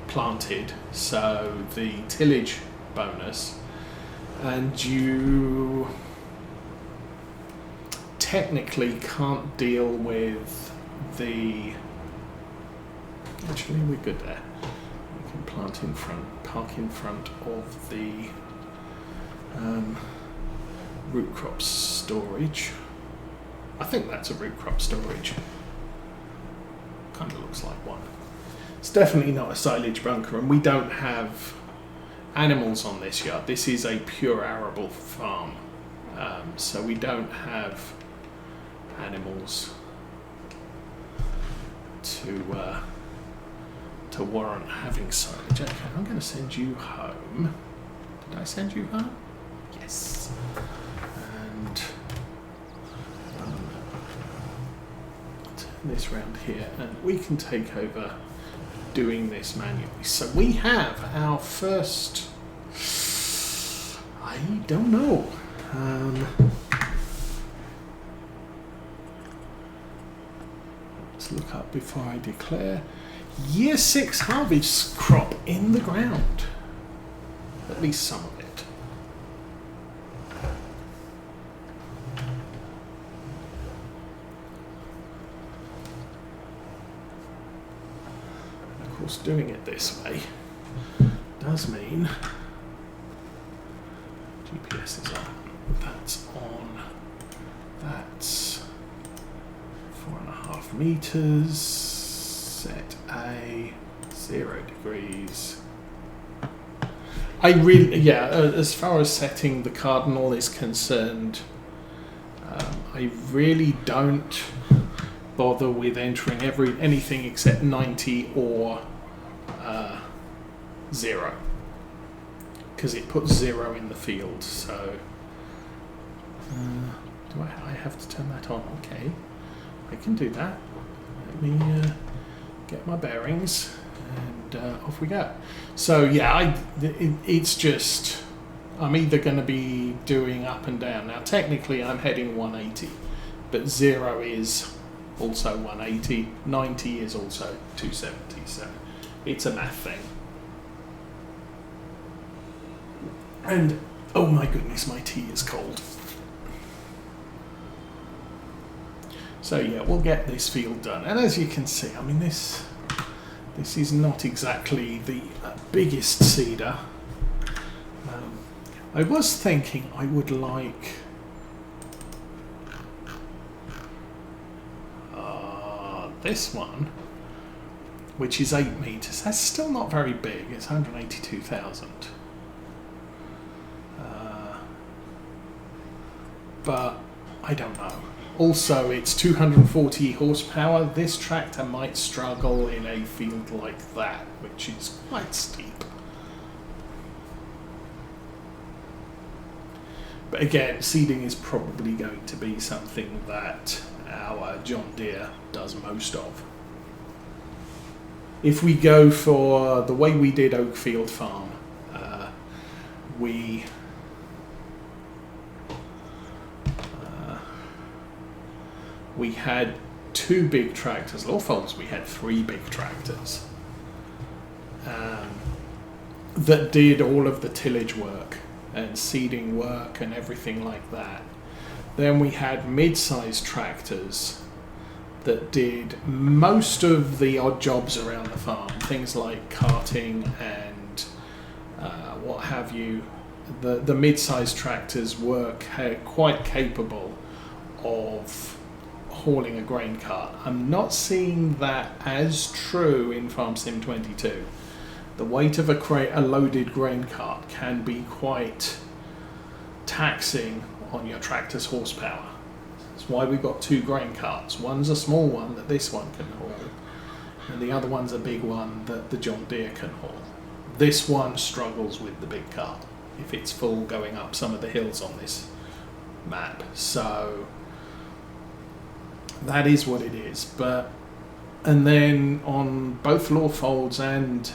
planted, so the tillage bonus, and you technically can't deal with the. Actually, we're good there. We can plant in front, park in front of the root crop storage. I think that's a root crop storage. Kind of looks like one. It's definitely not a silage bunker, and we don't have animals on this yard. This is a pure arable farm, so we don't have animals to warrant having silage. Okay, I'm going to send you home. Did I send you home? Yes. And turn this round here, and we can take over doing this manually. So we have our first, I don't know, let's look up before I declare, year 6 harvest crop in the ground, at least some of it. Of course, doing it this way does mean GPS is on, that's on, that's 4.5 meters, set A 0 degrees. I really, yeah, as far as setting the cardinal is concerned, I really don't bother with entering anything except 90 or 0, because it puts 0 in the field. So do I have to turn that on? Okay, I can do that. Let me get my bearings, and off we go. So yeah, it's just, I'm either going to be doing up and down. Now technically I'm heading 180, but 0 is also 180, 90 is also 270, so it's a math thing. And oh my goodness, my tea is cold. So yeah, we'll get this field done, and as you can see, I mean this is not exactly the biggest seeder. I was thinking I would like this one, which is 8 meters. That's still not very big. It's 182,000. But I don't know. Also, it's 240 horsepower. This tractor might struggle in a field like that, which is quite steep. But again, seeding is probably going to be something that our John Deere does most of. If we go for the way we did Oakfield Farm, we had 2 big tractors. Lawfolds, we had 3 big tractors that did all of the tillage work and seeding work and everything like that. Then we had mid-sized tractors that did most of the odd jobs around the farm, things like carting and what have you. The mid-sized tractors were quite capable of hauling a grain cart. I'm not seeing that as true in Farm Sim 22. The weight of a loaded grain cart can be quite taxing on your tractor's horsepower. That's why we've got 2 grain carts. One's a small one that this one can haul, and the other one's a big one that the John Deere can haul. This one struggles with the big cart if it's full going up some of the hills on this map. So that is what it is. And then on both Lawfolds and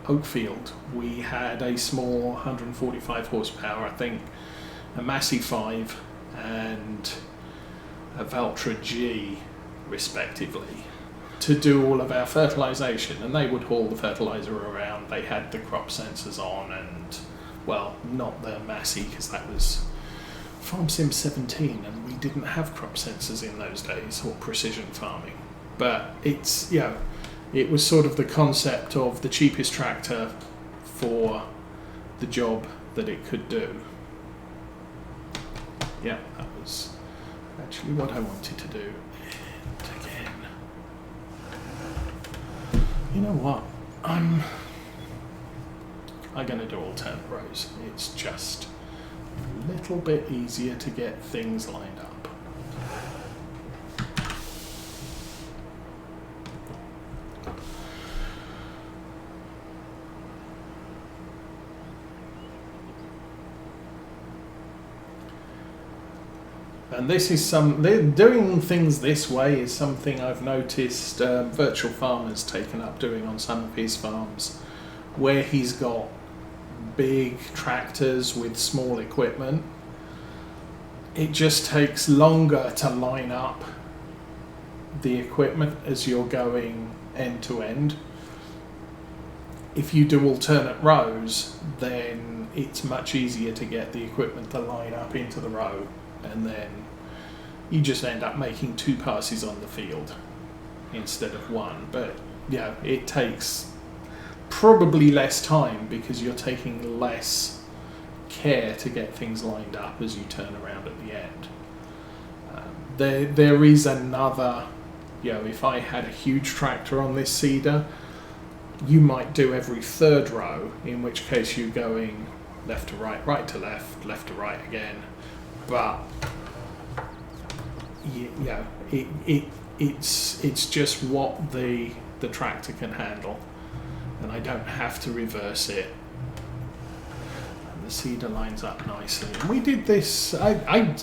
Oakfield, we had a small 145 horsepower, I think, a Massey 5 and a Valtra G, respectively. to do all of our fertilisation, and they would haul the fertiliser around. They had the crop sensors on, and well, not the Massey, because that was Farm Sim 17, and we didn't have crop sensors in those days, or precision farming. But it's, you know, it was sort of the concept of the cheapest tractor for the job that it could do. Yeah, that was actually what I wanted to do. And again, you know what? I'm going to do alternate rows. It's just a little bit easier to get things lined up. And this is doing things this way is something I've noticed Virtual Farmer's taken up doing on some of his farms, where he's got big tractors with small equipment. It just takes longer to line up the equipment as you're going end to end. If you do alternate rows, then it's much easier to get the equipment to line up into the row, and then you just end up making 2 passes on the field instead of 1. But yeah, it takes probably less time because you're taking less care to get things lined up as you turn around at the end. There is another, you know, if I had a huge tractor on this seeder, you might do every 3rd row, in which case you're going left to right, right to left, left to right again. But you know, it's just what the tractor can handle, and I don't have to reverse it. And the seeder lines up nicely. And we did this. I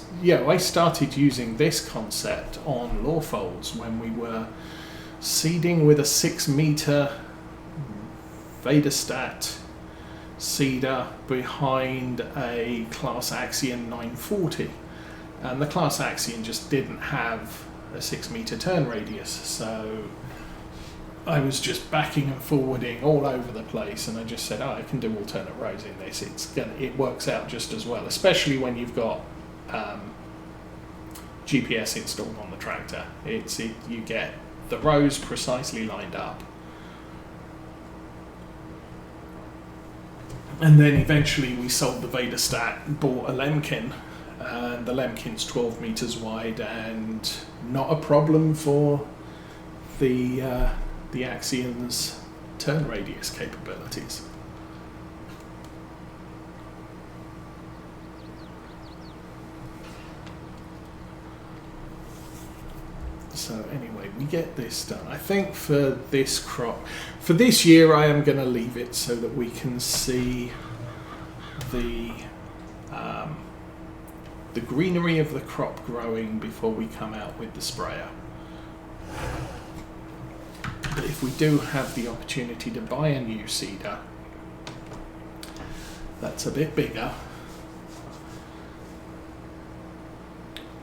started using this concept on law folds when we were seeding with a 6-meter Vadestat seeder behind a Class Axion 940. And the Class Axion just didn't have a 6-meter turn radius, so I was just backing and forwarding all over the place, and I just said, I can do alternate rows in this. It works out just as well, especially when you've got GPS installed on the tractor. You get the rows precisely lined up. And then eventually we sold the Vadestat, bought a Lemkin, and the Lemkin's 12 meters wide, and not a problem for the Axion's turn radius capabilities. So anyway, we get this done. I think for this crop, for this year, I am going to leave it so that we can see the greenery of the crop growing before we come out with the sprayer. But if we do have the opportunity to buy a new seeder that's a bit bigger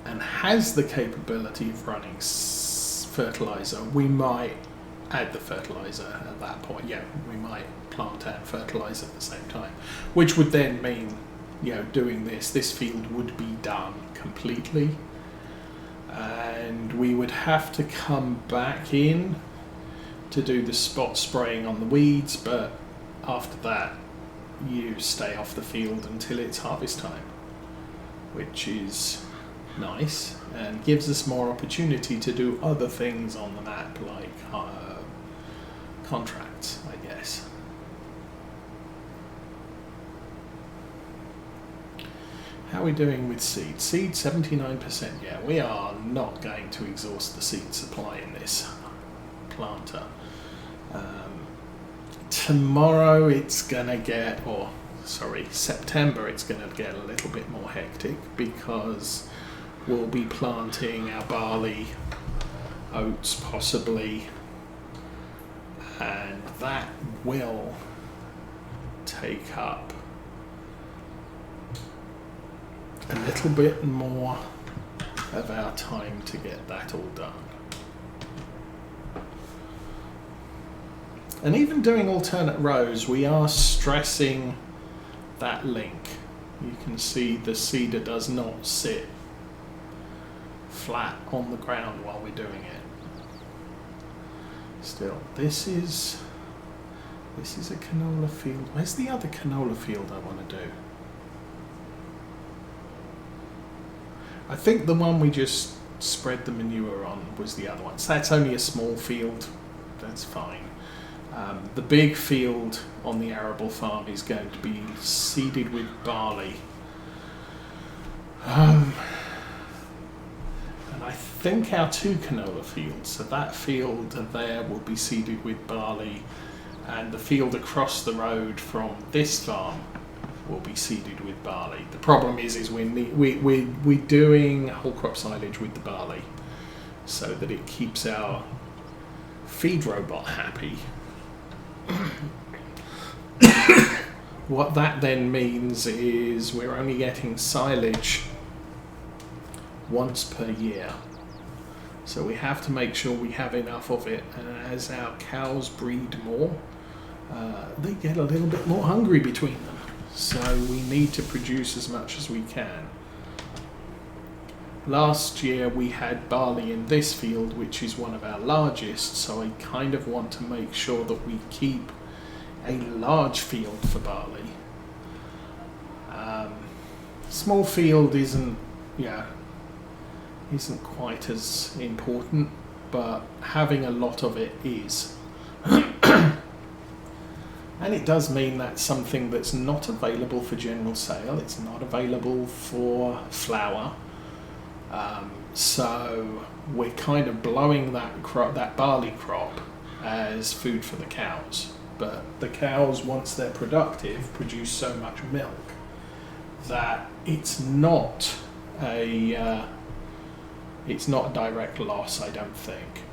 and has the capability of running fertilizer, we might add the fertilizer at that point. Yeah, we might plant and fertilize at the same time, which would then mean, you know, doing this field would be done completely, and we would have to come back in to do the spot spraying on the weeds, but after that you stay off the field until it's harvest time, which is nice and gives us more opportunity to do other things on the map, like contracts, I guess. How are we doing with seed? Seed 79%. Yeah, we are not going to exhaust the seed supply in this planter. Tomorrow it's gonna get, September it's gonna get a little bit more hectic because we'll be planting our barley, oats possibly, and that will take up a little bit more of our time to get that all done. And even doing alternate rows, we are stressing that link. You can see the cedar does not sit flat on the ground while we're doing it. Still, this is a canola field. Where's the other canola field I want to do? I think the one we just spread the manure on was the other one. So that's only a small field. That's fine. The big field on the arable farm is going to be seeded with barley. And I think our 2 canola fields, so that field there will be seeded with barley, and the field across the road from this farm will be seeded with barley. The problem is we're doing whole crop silage with the barley so that it keeps our feed robot happy. What that then means is we're only getting silage once per year. So we have to make sure we have enough of it, and as our cows breed more, they get a little bit more hungry between them. So we need to produce as much as we can. Last year we had barley in this field, which is one of our largest, so I kind of want to make sure that we keep a large field for barley. Small field isn't quite as important, but having a lot of it is. And it does mean that's something that's not available for general sale. It's not available for flour. So we're kind of blowing that barley crop as food for the cows. But the cows, once they're productive, produce so much milk that it's not a direct loss, I don't think.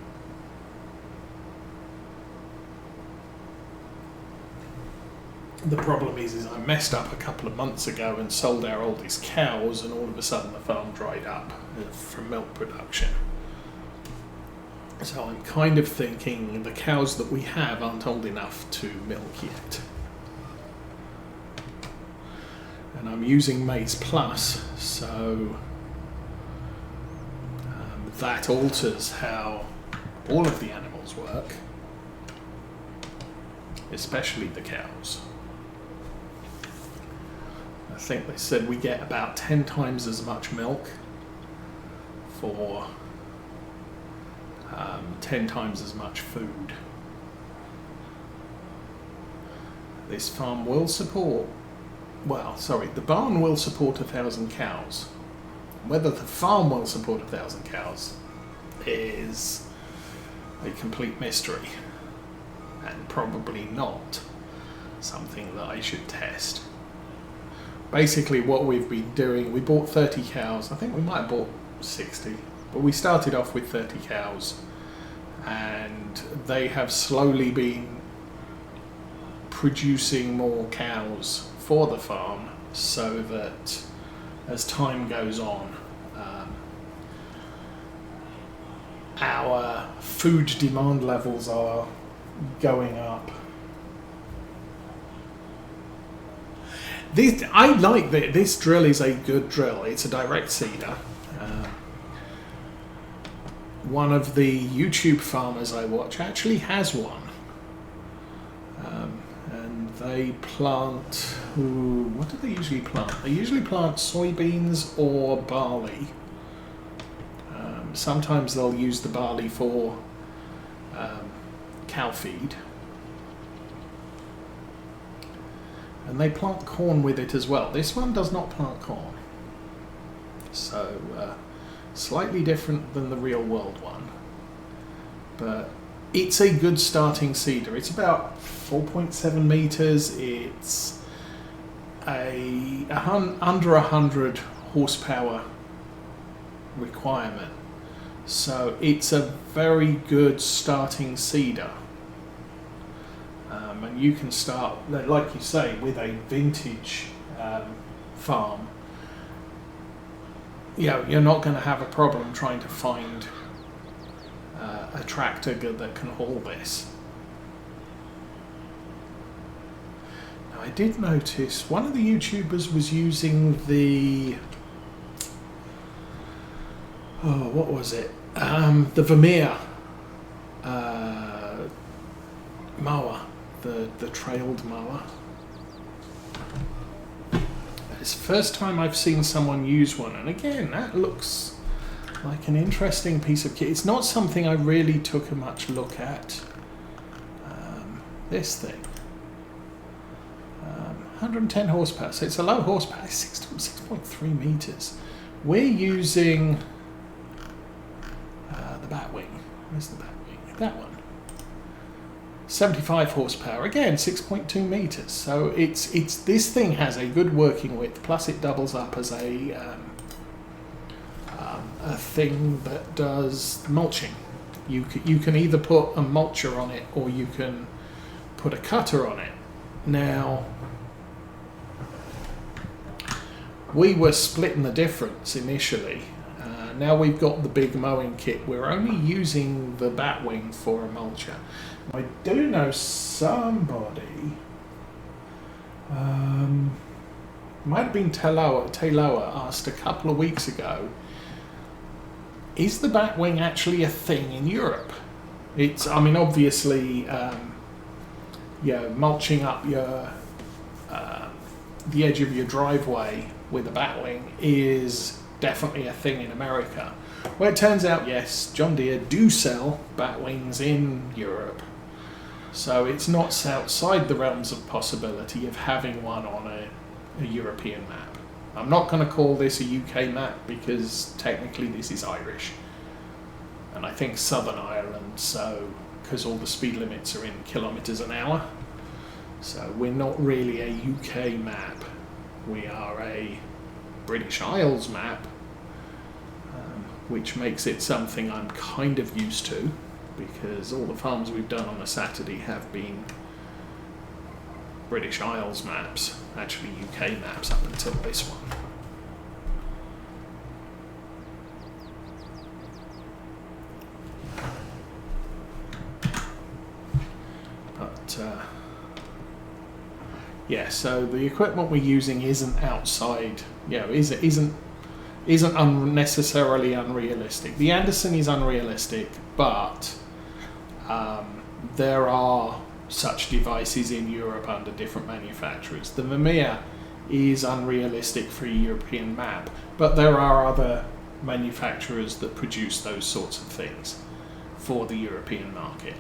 The problem is I messed up a couple of months ago and sold our oldest cows, and all of a sudden the farm dried up from milk production. So I'm kind of thinking the cows that we have aren't old enough to milk yet. And I'm using Maize Plus, so that alters how all of the animals work, especially the cows. I think they said we get about 10 times as much milk for 10 times as much food. This farm will support, the barn will support 1,000 cows. Whether the farm will support 1,000 cows is a complete mystery, and probably not something that I should test. Basically what we've been doing, we bought 30 cows, I think we might have bought 60, but we started off with 30 cows, and they have slowly been producing more cows for the farm, so that as time goes on, our food demand levels are going up. I like that this drill is a good drill. It's a direct seeder. One of the YouTube farmers I watch actually has one. And they plant, what do they usually plant? They usually plant soybeans or barley. Sometimes they'll use the barley for cow feed. And they plant corn with it as well. This one does not plant corn. So, slightly different than the real world one. But it's a good starting seeder. It's about 4.7 meters. It's under 100 horsepower requirement. So it's a very good starting seeder. And you can start, like you say, with a vintage farm. You're not going to have a problem trying to find a tractor that can haul this. Now, I did notice one of the YouTubers was using the... Oh, what was it? The Vermeer mower, the trailed mower. It's the first time I've seen someone use one, and again, that looks like an interesting piece of kit. It's not something I really took a much look at. This thing, 110 horsepower, so it's a low horsepower, 6.3 meters. We're using the Batwing. Where's the Batwing? That one. 75 horsepower, again 6.2 meters. So it's this thing has a good working width. Plus, it doubles up as a thing that does mulching. You can either put a mulcher on it or you can put a cutter on it. Now, we were splitting the difference initially. Now we've got the big mowing kit. We're only using the Batwing for a mulcher. I do know somebody, might have been Tayloa asked a couple of weeks ago, is the Batwing actually a thing in Europe? It's, I mean, obviously, mulching up your the edge of your driveway with a Batwing is definitely a thing in America. Well, it turns out, yes, John Deere do sell Batwings in Europe. So it's not outside the realms of possibility of having one on a European map. I'm not going to call this a UK map because technically this is Irish. And I think Southern Ireland, so because all the speed limits are in kilometres an hour. So we're not really a UK map. We are a British Isles map, which makes it something I'm kind of used to, because all the farms we've done on a Saturday have been British Isles maps, actually UK maps up until this one. But yeah, so the equipment we're using isn't outside, isn't unnecessarily unrealistic. The Anderson is unrealistic, but there are such devices in Europe under different manufacturers. The Vermeer is unrealistic for a European map, but there are other manufacturers that produce those sorts of things for the European market.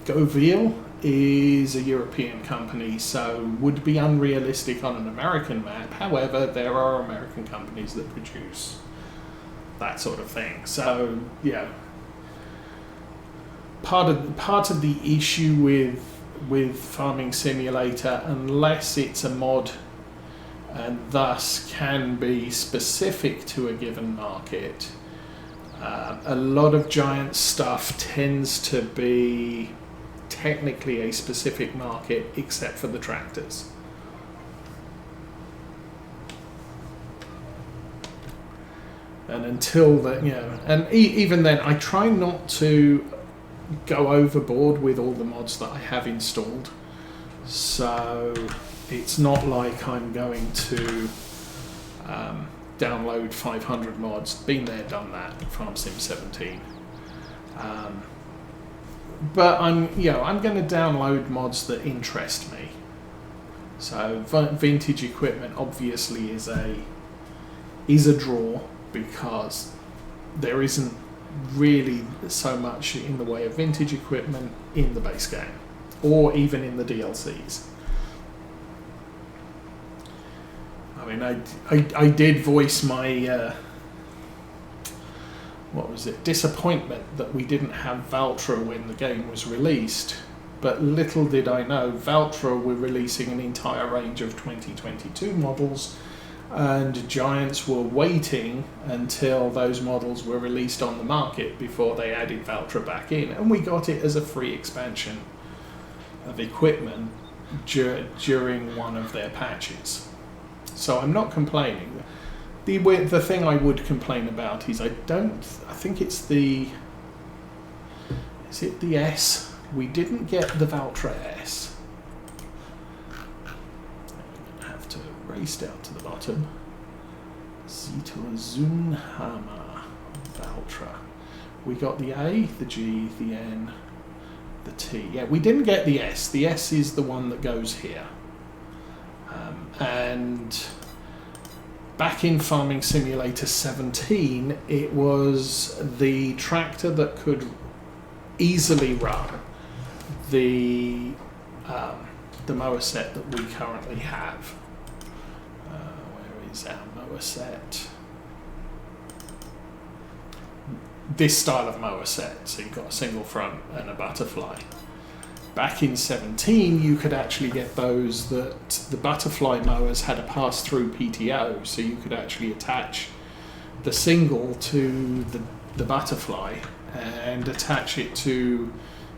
Govil is a European company, so would be unrealistic on an American map. However, there are American companies that produce that sort of thing. So, yeah, part of the issue with Farming Simulator, unless it's a mod and thus can be specific to a given market, a lot of giant stuff tends to be technically a specific market, except for the tractors. And until that, and even then, I try not to go overboard with all the mods that I have installed. So it's not like I'm going to download 500 mods. Been there, done that. Farm Sim 17. But I'm going to download mods that interest me. So vintage equipment obviously is a draw, because there isn't really so much in the way of vintage equipment in the base game, or even in the DLCs. I mean, I did voice my disappointment that we didn't have Valtra when the game was released. But little did I know, Valtra were releasing an entire range of 2022 models, and Giants were waiting until those models were released on the market before they added Valtra back in, and we got it as a free expansion of equipment during one of their patches. So I'm not complaining. The thing I would complain about is I think it's the S we didn't get the Valtra S. I have to race down to the bottom. Zitozunhammer Valtra. We got the A, the G, the N, the T. Yeah, we didn't get the S. The S is the one that goes here. And back in Farming Simulator 17, it was the tractor that could easily run the mower set that we currently have. Where is our mower set? This style of mower set. So you've got a single front and a butterfly. Back in 17, you could actually get those that the butterfly mowers had a pass-through PTO, so you could actually attach the single to the butterfly and attach it to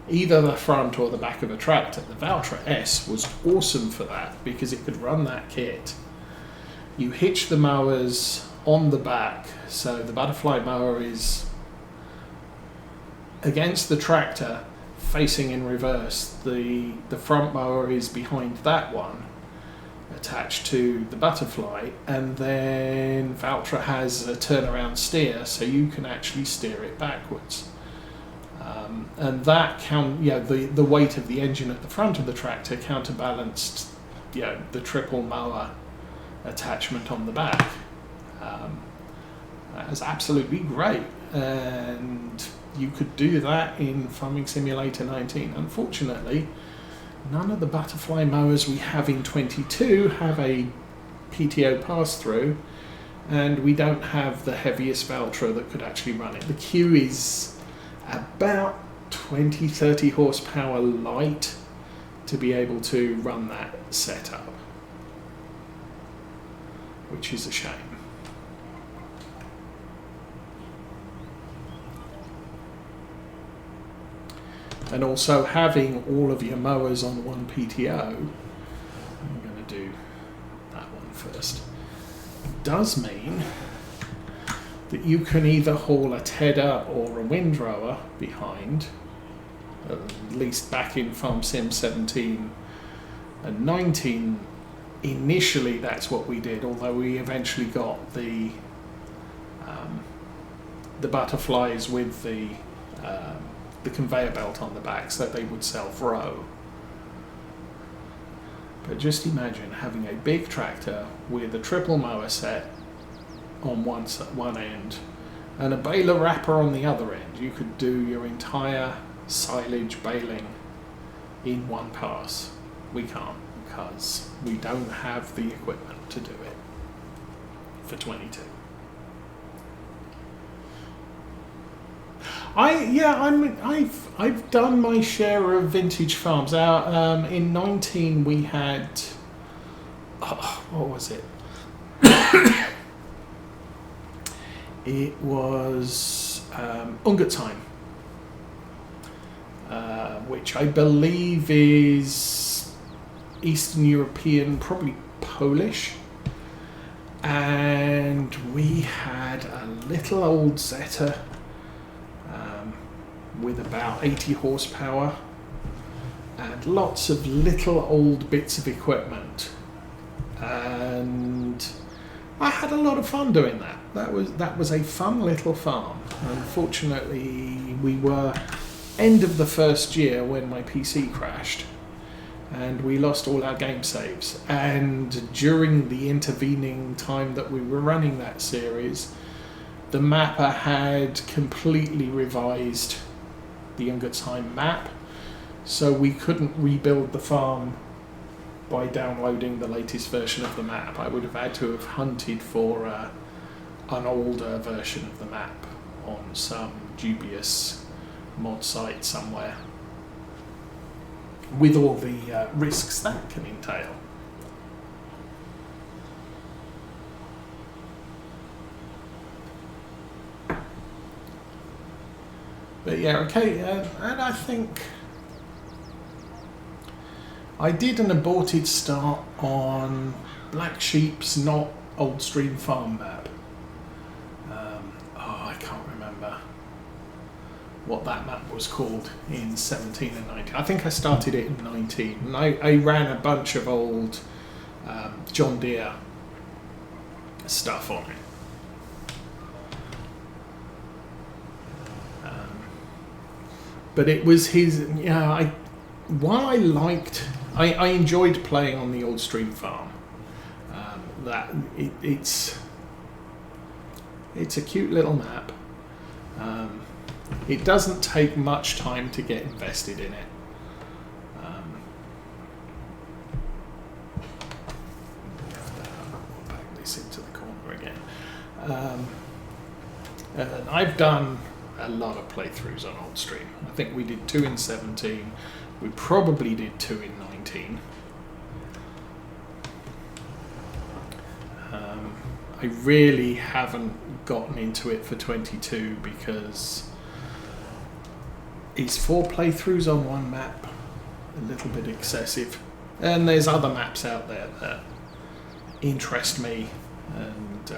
either the front or the back of a tractor. The Valtra S was awesome for that because it could run that kit. You hitch the mowers on the back, so the butterfly mower is against the tractor facing in reverse. The front mower is behind that one attached to the butterfly, and then Valtra has a turnaround steer, so you can actually steer it backwards. And that the weight of the engine at the front of the tractor counterbalanced the triple mower attachment on the back. That was absolutely great, and you could do that in Farming Simulator 19. Unfortunately, none of the butterfly mowers we have in 22 have a PTO pass-through, and we don't have the heaviest Valtra that could actually run it. The Q is about 20-30 horsepower light to be able to run that setup, which is a shame. And also having all of your mowers on one PTO, I'm going to do that one first, does mean that you can either haul a tedder or a windrower behind, at least back in Farm Sim 17 and 19. Initially that's what we did, although we eventually got the butterflies with the conveyor belt on the back so that they would self-row. But just imagine having a big tractor with a triple mower set on one end and a baler wrapper on the other end. You could do your entire silage baling in one pass. We can't, because we don't have the equipment to do it for 22. I've done my share of vintage farms. In 19 we had, what was it? It was Ungertheim, which I believe is Eastern European, probably Polish. And we had a little old Zeta with about 80 horsepower and lots of little old bits of equipment, and I had a lot of fun doing that. That was a fun little farm. Unfortunately, we were end of the first year when my PC crashed and we lost all our game saves, and during the intervening time that we were running that series, the mapper had completely revised the Ungertheim map, so we couldn't rebuild the farm by downloading the latest version of the map. I would have had to have hunted for an older version of the map on some dubious mod site somewhere, with all the risks that can entail. But yeah, okay, and I think I did an aborted start on Black Sheep's not Old Stream Farm map. I can't remember what that map was called in 17 and 19. I think I started it in 19, and I ran a bunch of old John Deere stuff on it. But it was his, while I enjoyed playing on the old Stream Farm. It's a cute little map. It doesn't take much time to get invested in it. We'll back this into the corner again. And I've done a lot of playthroughs on Old Stream. I think we did 2 in 17. We probably did 2 in 19. I really haven't gotten into it for 22 because it's 4 playthroughs on one map, a little bit excessive. And there's other maps out there that interest me, and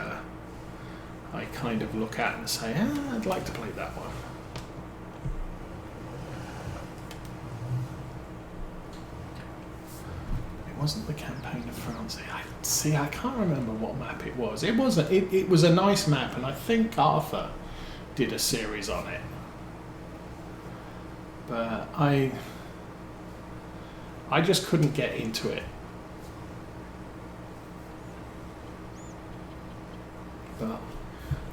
I kind of look at and say, I'd like to play that one. It wasn't the Campaign of France. I can't remember what map it was. It was a nice map, and I think Arthur did a series on it. But I just couldn't get into it. But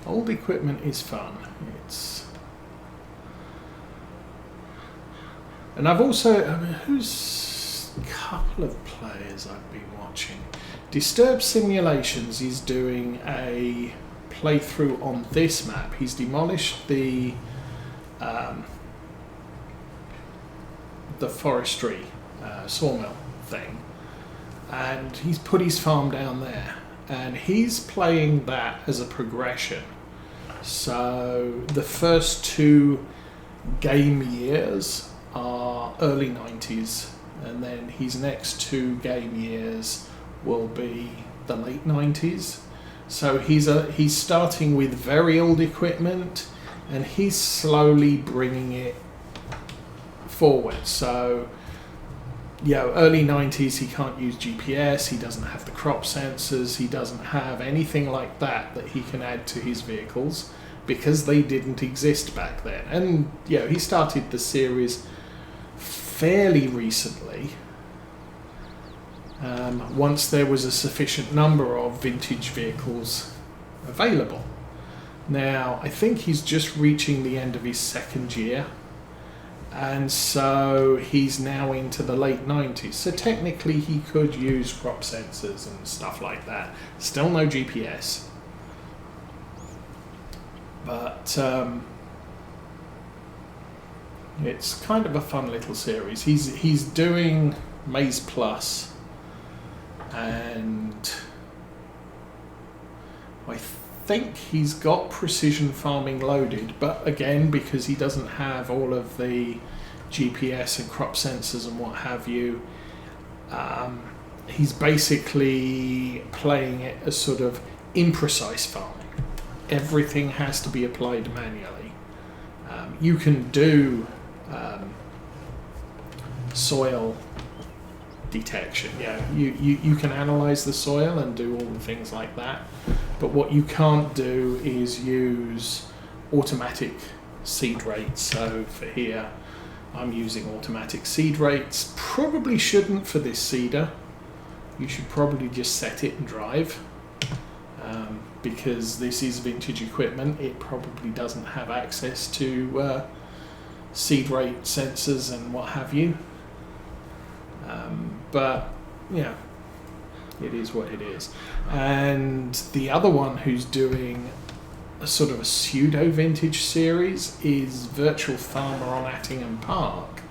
old equipment is fun. And I've also, who's a couple of players I've been watching. Disturbed Simulations is doing a playthrough on this map. He's demolished the forestry sawmill thing, and he's put his farm down there, and he's playing that as a progression. So the first 2 game years are early 90s, and then his next 2 game years will be the late 90s. So he's starting with very old equipment, and he's slowly bringing it forward. So early 90s, he can't use GPS, he doesn't have the crop sensors, he doesn't have anything like that he can add to his vehicles because they didn't exist back then. And he started the series fairly recently, once there was a sufficient number of vintage vehicles available. Now, I think he's just reaching the end of his 2nd year, and so he's now into the late 90s. So technically he could use crop sensors and stuff like that. Still no GPS. But it's kind of a fun little series. He's doing Maize Plus, and I think he's got precision farming loaded, but again, because he doesn't have all of the GPS and crop sensors and what have you, he's basically playing it as sort of imprecise farming. Everything has to be applied manually. You can do soil detection. You can analyze the soil and do all the things like that, but what you can't do is use automatic seed rates. So for here I'm using automatic seed rates. Probably shouldn't for this seeder. You should probably just set it and drive, because this is vintage equipment. It probably doesn't have access to seed rate sensors and what have you. But it is what it is. And the other one who's doing a sort of a pseudo vintage series is Virtual Farmer on Attingham Park,